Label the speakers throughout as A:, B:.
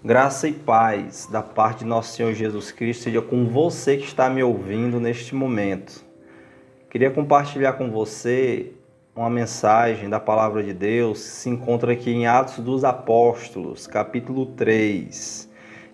A: Graça e paz da parte de nosso Senhor Jesus Cristo seja com você que está me ouvindo neste momento. Queria compartilhar com você uma mensagem da Palavra de Deus que se encontra aqui em Atos dos Apóstolos, capítulo 3.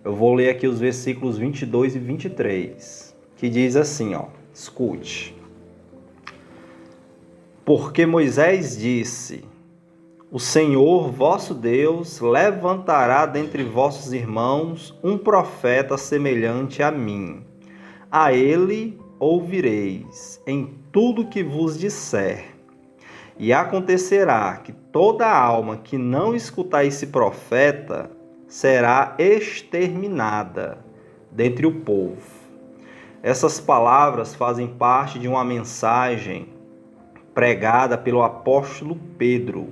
A: Eu vou ler aqui os versículos 22 e 23, que diz assim, escute. Porque Moisés disse: O Senhor vosso Deus levantará dentre vossos irmãos um profeta semelhante a mim. A ele ouvireis em tudo que vos disser. E acontecerá que toda alma que não escutar esse profeta será exterminada dentre o povo. Essas palavras fazem parte de uma mensagem pregada pelo apóstolo Pedro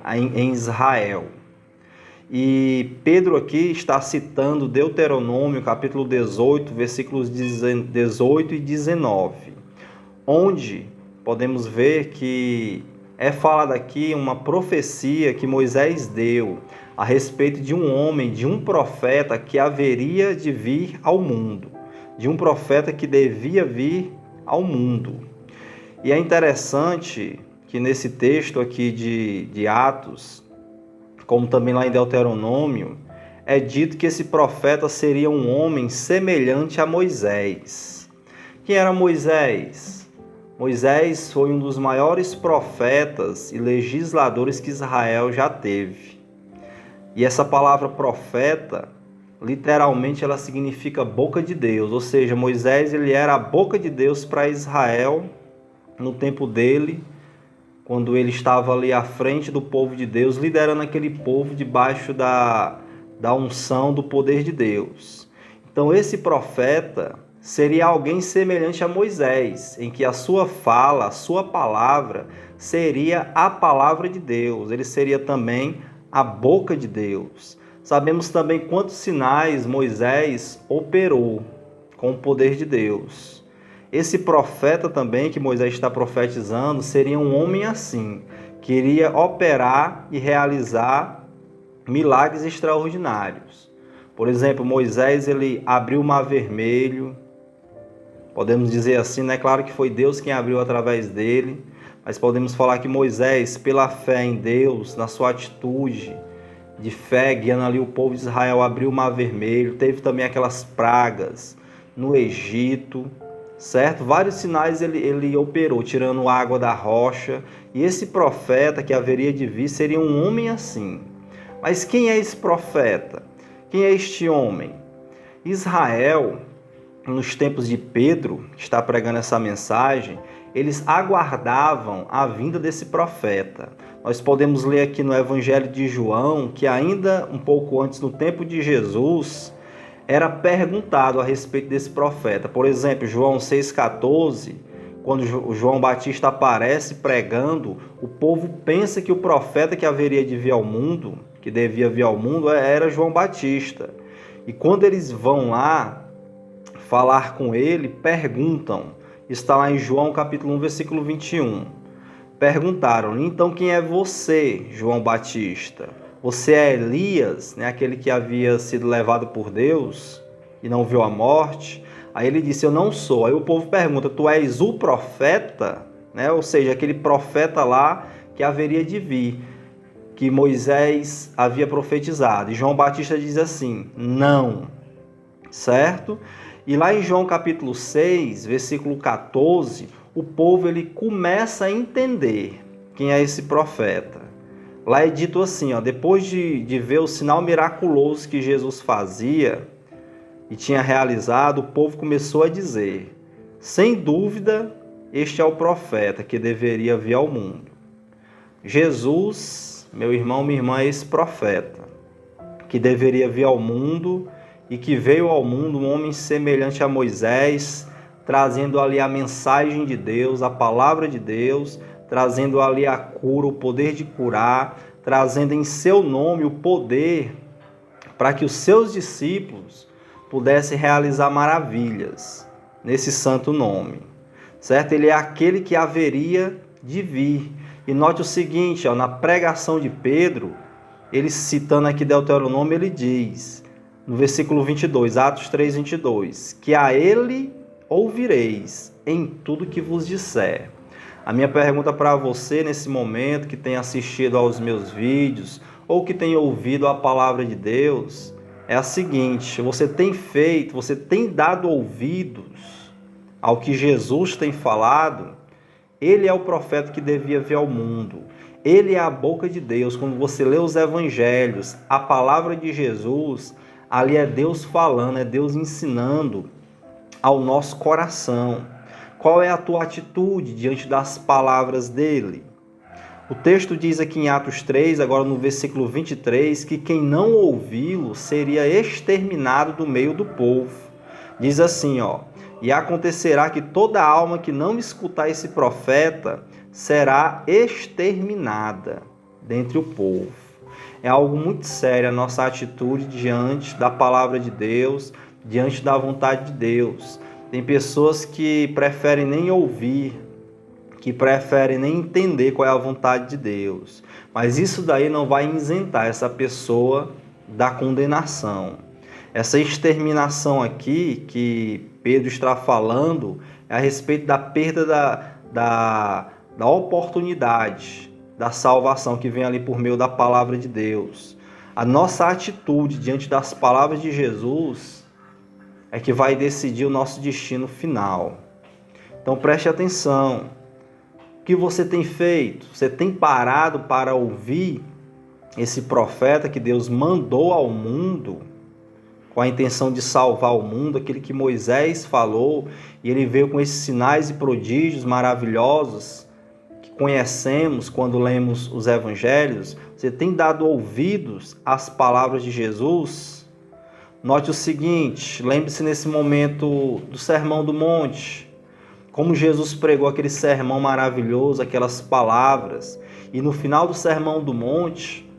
A: em Israel. E Pedro aqui está citando Deuteronômio, capítulo 18, versículos 18 e 19, onde podemos ver que é falada aqui uma profecia que Moisés deu a respeito de um homem, de um profeta que haveria de vir ao mundo, de um profeta que devia vir ao mundo. E é interessante que nesse texto aqui de Atos, como também lá em Deuteronômio, é dito que esse profeta seria um homem semelhante a Moisés. Quem era Moisés? Moisés foi um dos maiores profetas e legisladores que Israel já teve. E essa palavra profeta, literalmente, ela significa boca de Deus. Ou seja, Moisés ele era a boca de Deus para Israel no tempo dele, quando ele estava ali à frente do povo de Deus, liderando aquele povo debaixo da unção do poder de Deus. Então esse profeta seria alguém semelhante a Moisés, em que a sua fala, a sua palavra, seria a palavra de Deus. Ele seria também a boca de Deus. Sabemos também quantos sinais Moisés operou com o poder de Deus. Esse profeta também que Moisés está profetizando seria um homem assim, que iria operar e realizar milagres extraordinários. Por exemplo, Moisés ele abriu o Mar Vermelho, podemos dizer assim, né? Claro que foi Deus quem abriu através dele, mas podemos falar que Moisés, pela fé em Deus, na sua atitude de fé, guiando ali o povo de Israel, abriu o Mar Vermelho, teve também aquelas pragas no Egito, certo? Vários sinais ele operou, tirando água da rocha. E esse profeta que haveria de vir seria um homem assim. Mas quem é esse profeta? Quem é este homem? Israel, nos tempos de Pedro, que está pregando essa mensagem, eles aguardavam a vinda desse profeta. Nós podemos ler aqui no Evangelho de João, que ainda um pouco antes, no tempo de Jesus, era perguntado a respeito desse profeta. Por exemplo, João 6,14, quando João Batista aparece pregando, o povo pensa que o profeta que haveria de vir ao mundo, que devia vir ao mundo, era João Batista. E quando eles vão lá falar com ele, perguntam, está lá em João capítulo 1, versículo 21. Perguntaram-lhe, então quem é você, João Batista? Você é Elias, né, aquele que havia sido levado por Deus e não viu a morte? Aí ele disse, eu não sou. Aí o povo pergunta, tu és o profeta? Né? Ou seja, aquele profeta lá que haveria de vir, que Moisés havia profetizado. E João Batista diz assim, não, certo? E lá em João capítulo 6, versículo 14, o povo ele começa a entender quem é esse profeta. Lá é dito assim, depois de ver o sinal miraculoso que Jesus fazia e tinha realizado, o povo começou a dizer, sem dúvida, este é o profeta que deveria vir ao mundo. Jesus, meu irmão, minha irmã, é esse profeta que deveria vir ao mundo e que veio ao mundo um homem semelhante a Moisés, trazendo ali a mensagem de Deus, a palavra de Deus, trazendo ali a cura, o poder de curar, trazendo em seu nome o poder para que os seus discípulos pudessem realizar maravilhas nesse santo nome, certo? Ele é aquele que haveria de vir. E note o seguinte, na pregação de Pedro, ele citando aqui Deuteronômio, ele diz no versículo 22, Atos 3, 22, que a ele ouvireis em tudo que vos disser. A minha pergunta para você nesse momento, que tem assistido aos meus vídeos, ou que tem ouvido a palavra de Deus, é a seguinte: você tem dado ouvidos ao que Jesus tem falado? Ele é o profeta que devia vir ao mundo. Ele é a boca de Deus. Quando você lê os evangelhos, a palavra de Jesus, ali é Deus falando, é Deus ensinando ao nosso coração. Qual é a tua atitude diante das palavras dele? O texto diz aqui em Atos 3, agora no versículo 23, que quem não ouvi-lo seria exterminado do meio do povo. Diz assim, e acontecerá que toda alma que não escutar esse profeta será exterminada dentre o povo. É algo muito sério a nossa atitude diante da palavra de Deus, diante da vontade de Deus. Tem pessoas que preferem nem ouvir, que preferem nem entender qual é a vontade de Deus. Mas isso daí não vai isentar essa pessoa da condenação. Essa exterminação aqui que Pedro está falando é a respeito da perda da oportunidade da salvação que vem ali por meio da palavra de Deus. A nossa atitude diante das palavras de Jesus é que vai decidir o nosso destino final. Então preste atenção. O que você tem feito? Você tem parado para ouvir esse profeta que Deus mandou ao mundo com a intenção de salvar o mundo, aquele que Moisés falou, e ele veio com esses sinais e prodígios maravilhosos que conhecemos quando lemos os evangelhos? Você tem dado ouvidos às palavras de Jesus? Note o seguinte, lembre-se nesse momento do Sermão do Monte, como Jesus pregou aquele sermão maravilhoso, aquelas palavras, e no final do Sermão do Monte,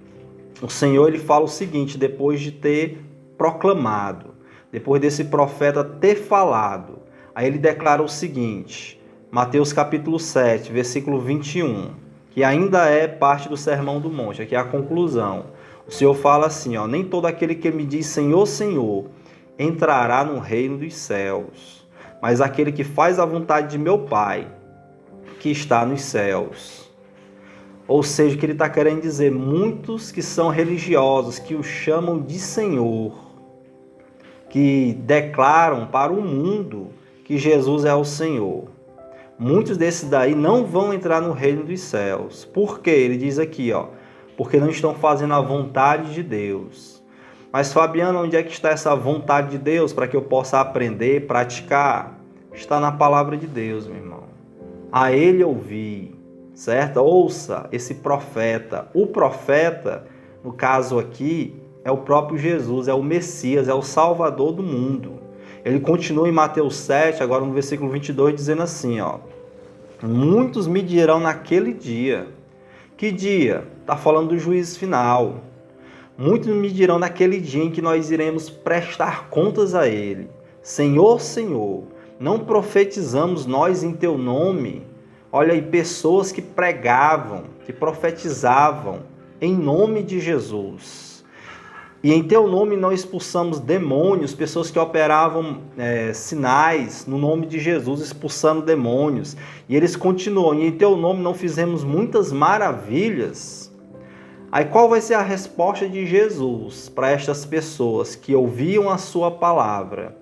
A: o Senhor ele fala o seguinte, depois de ter proclamado, depois desse profeta ter falado, aí ele declara o seguinte, Mateus capítulo 7, versículo 21, que ainda é parte do Sermão do Monte, aqui é a conclusão. O Senhor fala assim, nem todo aquele que me diz Senhor, Senhor, entrará no reino dos céus, mas aquele que faz a vontade de meu Pai, que está nos céus. Ou seja, o que ele está querendo dizer, muitos que são religiosos, que o chamam de Senhor, que declaram para o mundo que Jesus é o Senhor. Muitos desses daí não vão entrar no reino dos céus. Por quê? Ele diz aqui, porque não estão fazendo a vontade de Deus. Mas Fabiano, onde é que está essa vontade de Deus para que eu possa aprender, praticar? Está na palavra de Deus, meu irmão. A ele ouvir, certo? Ouça esse profeta. O profeta, no caso aqui, é o próprio Jesus, é o Messias, é o Salvador do mundo. Ele continua em Mateus 7, agora no versículo 22, dizendo assim, muitos me dirão naquele dia. Que dia? Está falando do juízo final. Muitos me dirão naquele dia em que nós iremos prestar contas a ele. Senhor, Senhor, não profetizamos nós em teu nome? Olha aí, pessoas que pregavam, que profetizavam em nome de Jesus. E em teu nome não expulsamos demônios, pessoas que operavam sinais no nome de Jesus, expulsando demônios. E eles continuam, e em teu nome não fizemos muitas maravilhas. Aí qual vai ser a resposta de Jesus para estas pessoas que ouviam a sua palavra,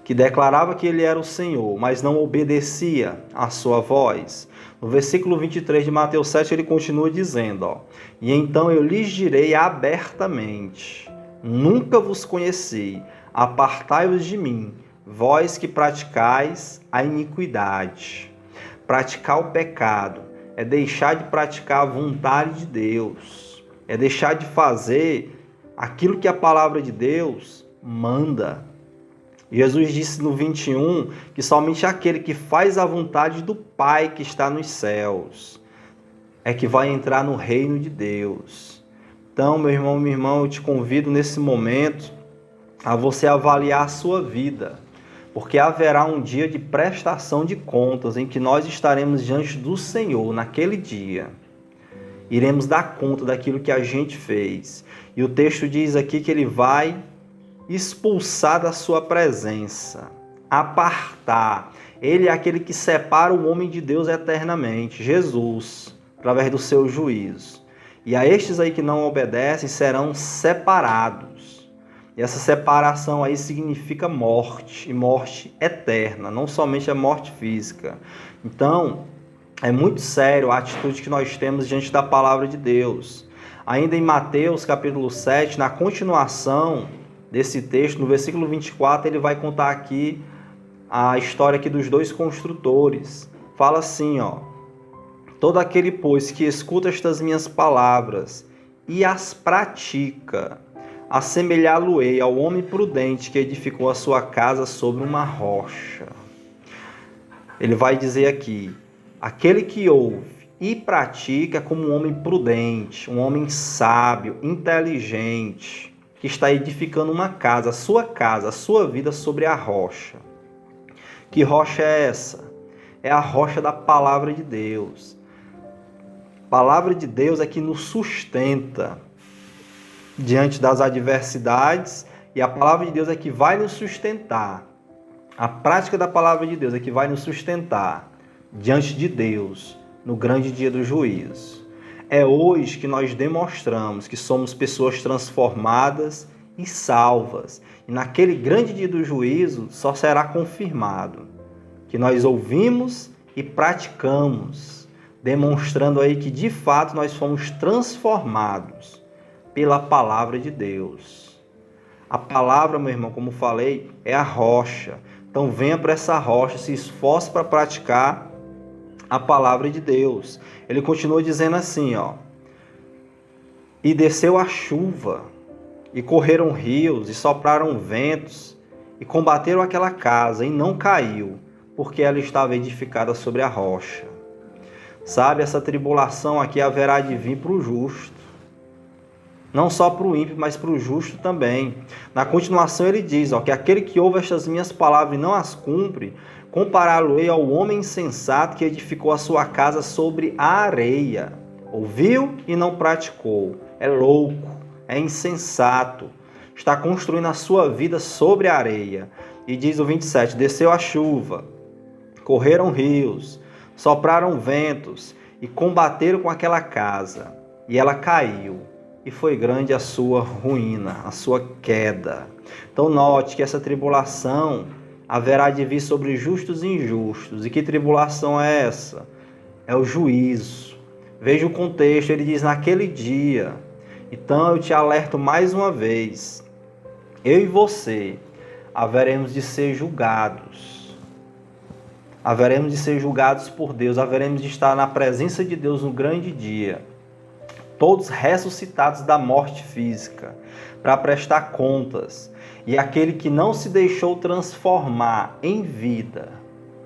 A: que declarava que ele era o Senhor, mas não obedecia à sua voz? No versículo 23 de Mateus 7, ele continua dizendo, e então eu lhes direi abertamente, nunca vos conheci, apartai-vos de mim, vós que praticais a iniquidade. Praticar o pecado é deixar de praticar a vontade de Deus, é deixar de fazer aquilo que a palavra de Deus manda. Jesus disse no 21 que somente aquele que faz a vontade do Pai que está nos céus é que vai entrar no reino de Deus. Então, meu irmão, minha irmã, eu te convido nesse momento a você avaliar a sua vida, porque haverá um dia de prestação de contas em que nós estaremos diante do Senhor naquele dia. Iremos dar conta daquilo que a gente fez. E o texto diz aqui que ele vai expulsar da sua presença, apartar. Ele é aquele que separa o homem de Deus eternamente, Jesus, através do seu juízo. E a estes aí que não obedecem serão separados. E essa separação aí significa morte, e morte eterna, não somente a morte física. Então, é muito sério a atitude que nós temos diante da palavra de Deus. Ainda em Mateus capítulo 7, na continuação desse texto, no versículo 24, ele vai contar aqui a história aqui dos dois construtores. Fala assim, ó: todo aquele, pois, que escuta estas minhas palavras e as pratica, assemelhá-lo-ei ao homem prudente que edificou a sua casa sobre uma rocha. Ele vai dizer aqui: aquele que ouve e pratica é como um homem prudente, um homem sábio, inteligente, que está edificando uma casa, a sua vida sobre a rocha. Que rocha é essa? É a rocha da palavra de Deus. A palavra de Deus é que nos sustenta diante das adversidades, e a palavra de Deus é que vai nos sustentar. A prática da palavra de Deus é que vai nos sustentar diante de Deus no grande dia do juízo. É hoje que nós demonstramos que somos pessoas transformadas e salvas. E naquele grande dia do juízo só será confirmado que nós ouvimos e praticamos, demonstrando aí que de fato nós fomos transformados pela palavra de Deus. A palavra, meu irmão, como falei, é a rocha. Então venha para essa rocha, se esforce para praticar a palavra de Deus. Ele continua dizendo assim, ó: e desceu a chuva, e correram rios, e sopraram ventos, e combateram aquela casa, e não caiu, porque ela estava edificada sobre a rocha. Sabe, essa tribulação aqui haverá de vir para o justo. Não só para o ímpio, mas para o justo também. Na continuação ele diz, ó, que aquele que ouve estas minhas palavras e não as cumpre, compará-lo-ei ao homem insensato que edificou a sua casa sobre a areia. Ouviu e não praticou. É louco, é insensato. Está construindo a sua vida sobre a areia. E diz o 27, desceu a chuva, correram rios, sopraram ventos e combateram com aquela casa. E ela caiu. E foi grande a sua ruína, a sua queda. Então note que essa tribulação haverá de vir sobre justos e injustos. E que tribulação é essa? É o juízo. Veja o contexto, ele diz naquele dia. Então eu te alerto mais uma vez. Eu e você haveremos de ser julgados. Haveremos de ser julgados por Deus. Haveremos de estar na presença de Deus no grande dia. Todos ressuscitados da morte física, para prestar contas. E aquele que não se deixou transformar em vida,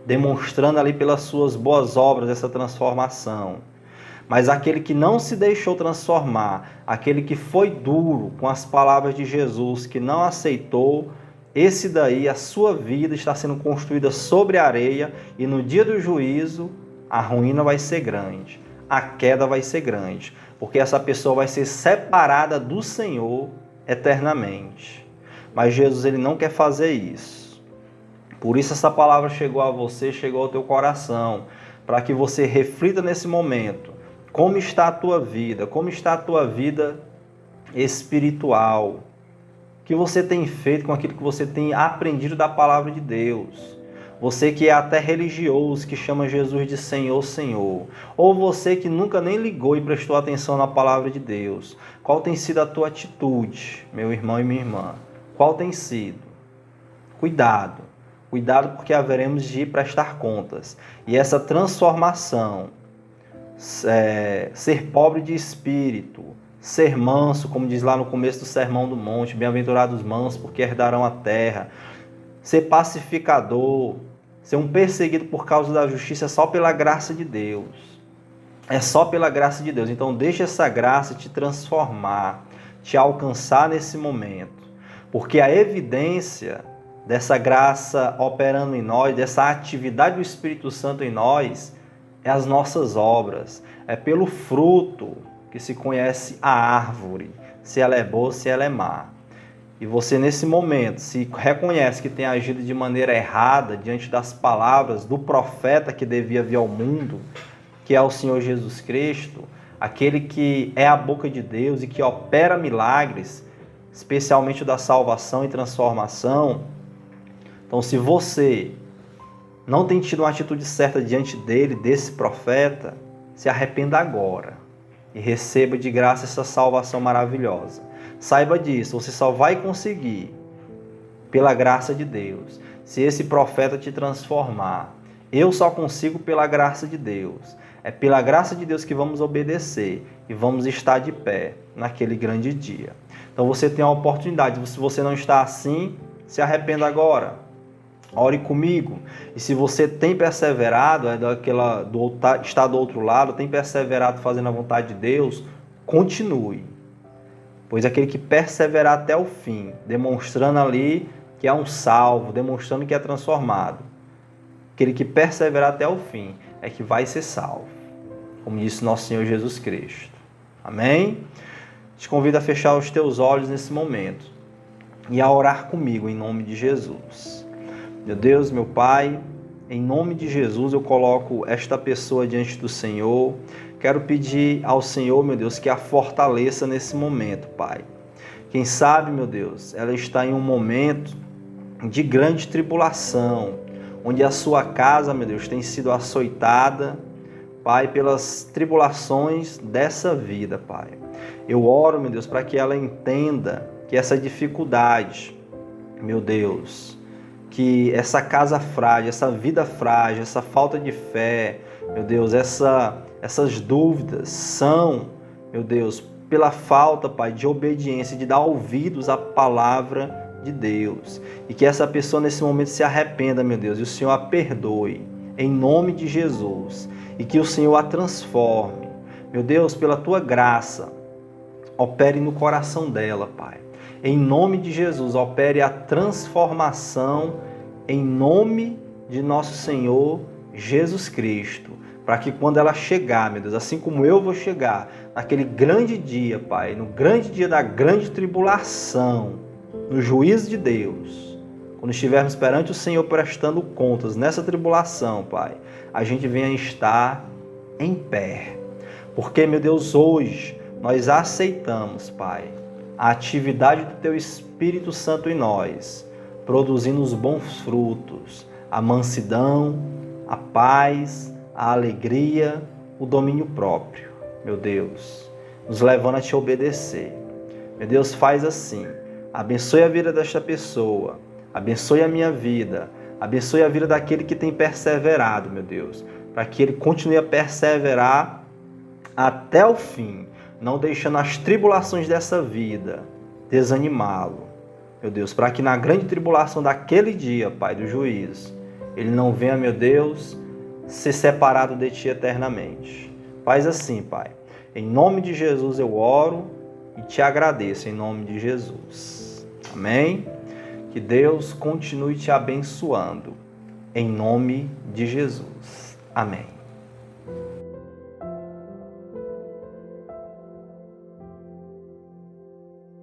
A: demonstrando ali pelas suas boas obras essa transformação. Mas aquele que não se deixou transformar, aquele que foi duro com as palavras de Jesus, que não aceitou, esse daí, a sua vida está sendo construída sobre a areia, e no dia do juízo, a ruína vai ser grande, a queda vai ser grande. Porque essa pessoa vai ser separada do Senhor eternamente. Mas Jesus, ele não quer fazer isso. Por isso essa palavra chegou a você, chegou ao teu coração, para que você reflita nesse momento. Como está a tua vida? Como está a tua vida espiritual? O que você tem feito com aquilo que você tem aprendido da palavra de Deus? Você que é até religioso, que chama Jesus de Senhor, Senhor. Ou você que nunca nem ligou e prestou atenção na palavra de Deus. Qual tem sido a tua atitude, meu irmão e minha irmã? Qual tem sido? Cuidado. Cuidado, porque haveremos de prestar contas. E essa transformação, ser pobre de espírito, ser manso, como diz lá no começo do Sermão do Monte, bem-aventurados mansos, porque herdarão a terra. Ser pacificador, ser um perseguido por causa da justiça é só pela graça de Deus. É só pela graça de Deus. Então deixa essa graça te transformar, te alcançar nesse momento. Porque a evidência dessa graça operando em nós, dessa atividade do Espírito Santo em nós, é as nossas obras. É pelo fruto que se conhece a árvore, se ela é boa, se ela é má. e você nesse momento se reconhece que tem agido de maneira errada diante das palavras do profeta que devia vir ao mundo, que é o Senhor Jesus Cristo, aquele que é a boca de Deus e que opera milagres, especialmente o da salvação e transformação. Então, se você não tem tido uma atitude certa diante dele, desse profeta, se arrependa agora e receba de graça essa salvação maravilhosa. Saiba disso, você só vai conseguir pela graça de Deus, se esse profeta te transformar. Eu só consigo pela graça de Deus. É pela graça de Deus que vamos obedecer e vamos estar de pé naquele grande dia. Então você tem a oportunidade, se você não está assim, se arrependa agora. Ore comigo. E se você tem perseverado, está do outro lado, tem perseverado fazendo a vontade de Deus, continue. Pois aquele que perseverar até o fim, demonstrando ali que é um salvo, demonstrando que é transformado, aquele que perseverar até o fim é que vai ser salvo, como disse nosso Senhor Jesus Cristo. Amém? Te convido a fechar os teus olhos nesse momento e a orar comigo em nome de Jesus. Meu Deus, meu Pai, em nome de Jesus eu coloco esta pessoa diante do Senhor. Quero pedir ao Senhor, meu Deus, que a fortaleça nesse momento, Pai. Quem sabe, meu Deus, ela está em um momento de grande tribulação, onde a sua casa, meu Deus, tem sido açoitada, Pai, pelas tribulações dessa vida, Pai. Eu oro, meu Deus, para que ela entenda que essa dificuldade, meu Deus, que essa casa frágil, essa vida frágil, essa falta de fé, meu Deus, essas dúvidas são, meu Deus, pela falta, Pai, de obediência, de dar ouvidos à palavra de Deus. E que essa pessoa nesse momento se arrependa, meu Deus, e o Senhor a perdoe, em nome de Jesus. E que o Senhor a transforme. Meu Deus, pela Tua graça, opere no coração dela, Pai. Em nome de Jesus, opere a transformação em nome de nosso Senhor Jesus Cristo. Para que quando ela chegar, meu Deus, assim como eu vou chegar, naquele grande dia, Pai, no grande dia da grande tribulação, no juízo de Deus, quando estivermos perante o Senhor prestando contas nessa tribulação, Pai, a gente venha estar em pé. Porque, meu Deus, hoje nós aceitamos, Pai, a atividade do Teu Espírito Santo em nós, produzindo os bons frutos, a mansidão, a paz, a alegria, o domínio próprio. Meu Deus, nos levando a Te obedecer. Meu Deus, faz assim. Abençoe a vida desta pessoa. Abençoe a minha vida. Abençoe a vida daquele que tem perseverado, meu Deus, para que ele continue a perseverar até o fim, não deixando as tribulações dessa vida desanimá-lo. Meu Deus, para que na grande tribulação daquele dia, Pai, do juízo, ele não venha, meu Deus, ser separado de Ti eternamente. Faz assim, Pai. Em nome de Jesus eu oro e Te agradeço, em nome de Jesus. Amém? Que Deus continue te abençoando, em nome de Jesus. Amém.